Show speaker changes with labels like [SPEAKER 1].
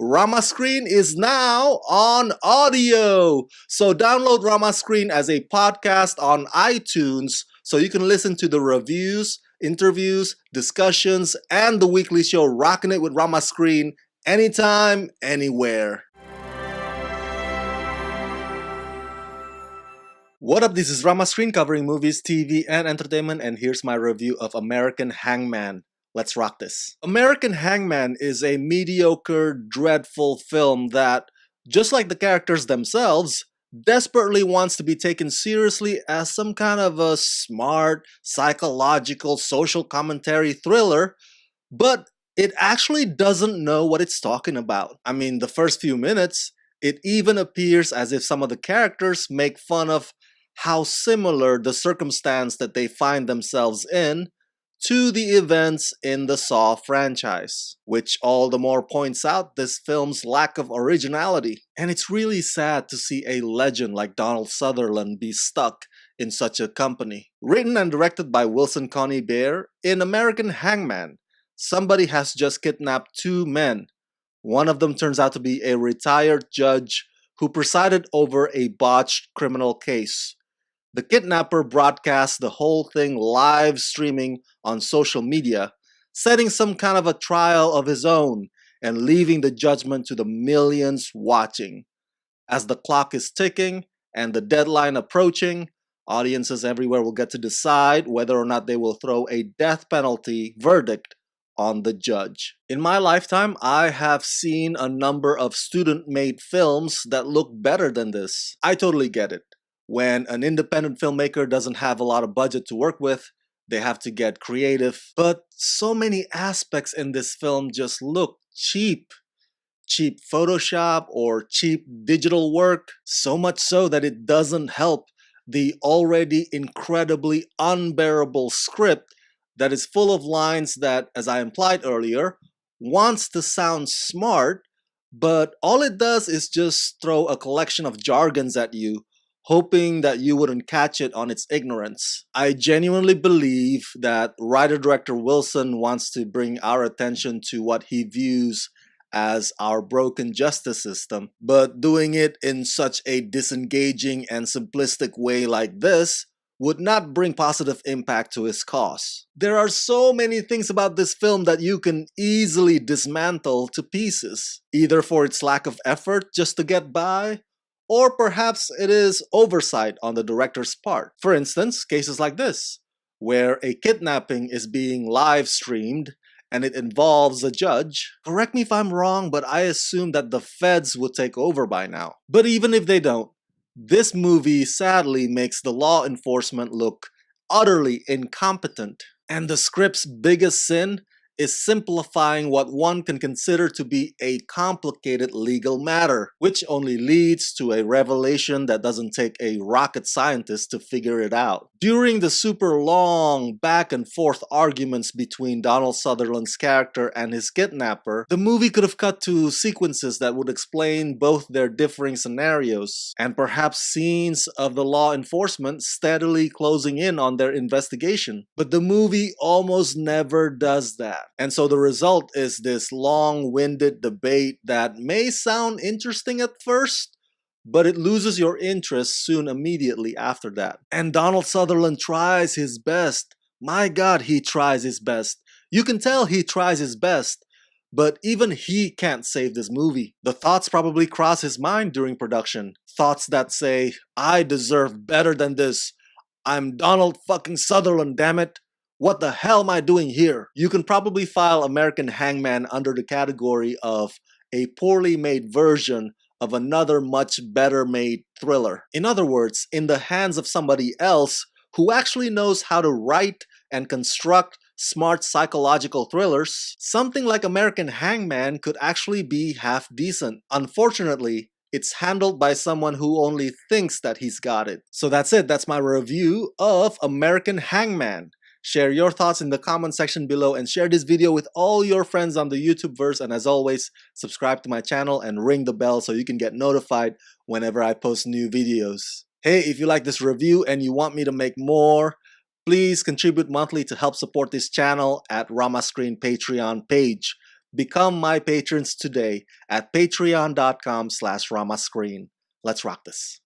[SPEAKER 1] Rama Screen is now on audio. So download Rama Screen as a podcast on iTunes so you can listen to the reviews, interviews, discussions, and the weekly show Rockin' It with Rama Screen anytime, anywhere. What up, this is Rama Screen covering movies, TV, and entertainment, and here's my review of American Hangman. Let's rock this. American Hangman is a mediocre, dreadful film that, just like the characters themselves, desperately wants to be taken seriously as some kind of a smart, psychological, social commentary thriller, but it actually doesn't know what it's talking about. I mean, the first few minutes, it even appears as if some of the characters make fun of how similar the circumstance that they find themselves in to the events in the Saw franchise, which all the more points out this film's lack of originality. And it's really sad to see a legend like Donald Sutherland be stuck in such a company. Written and directed by Wilson Coney Bear, in American Hangman, somebody has just kidnapped two men. One of them turns out to be a retired judge who presided over a botched criminal case. The kidnapper broadcasts the whole thing live streaming on social media, setting some kind of a trial of his own and leaving the judgment to the millions watching. As the clock is ticking and the deadline approaching, audiences everywhere will get to decide whether or not they will throw a death penalty verdict on the judge. In my lifetime, I have seen a number of student-made films that look better than this. I totally get it. When an independent filmmaker doesn't have a lot of budget to work with, they have to get creative. But so many aspects in this film just look cheap. Cheap Photoshop or cheap digital work. So much so that it doesn't help the already incredibly unbearable script that is full of lines that, as I implied earlier, wants to sound smart, but all it does is just throw a collection of jargons at you, hoping that you wouldn't catch it on its ignorance. I genuinely believe that writer-director Wilson wants to bring our attention to what he views as our broken justice system, but doing it in such a disengaging and simplistic way like this would not bring positive impact to his cause. There are so many things about this film that you can easily dismantle to pieces, either for its lack of effort just to get by, or perhaps it is oversight on the director's part. For instance, cases like this, where a kidnapping is being live streamed and it involves a judge. Correct me if I'm wrong, but I assume that the feds would take over by now. But even if they don't, this movie sadly makes the law enforcement look utterly incompetent. And the script's biggest sin is simplifying what one can consider to be a complicated legal matter, which only leads to a revelation that doesn't take a rocket scientist to figure it out. During the super long back and forth arguments between Donald Sutherland's character and his kidnapper, the movie could have cut to sequences that would explain both their differing scenarios, and perhaps scenes of the law enforcement steadily closing in on their investigation. But the movie almost never does that. And so the result is this long-winded debate that may sound interesting at first, but it loses your interest soon immediately after that. And Donald Sutherland tries his best. My God, he tries his best. You can tell he tries his best, but even he can't save this movie. The thoughts probably cross his mind during production. Thoughts that say, I deserve better than this. I'm Donald fucking Sutherland, damn it. What the hell am I doing here? You can probably file American Hangman under the category of a poorly made version of another much better made thriller. In other words, in the hands of somebody else who actually knows how to write and construct smart psychological thrillers, something like American Hangman could actually be half decent. Unfortunately, it's handled by someone who only thinks that he's got it. So that's it. That's my review of American Hangman. Share your thoughts in the comment section below and share this video with all your friends on the YouTubeverse. And as always, subscribe to my channel and ring the bell so you can get notified whenever I post new videos. Hey, if you like this review and you want me to make more, please contribute monthly to help support this channel at Rama Screen Patreon page. Become my patrons today at patreon.com/ramascreen. Let's rock this.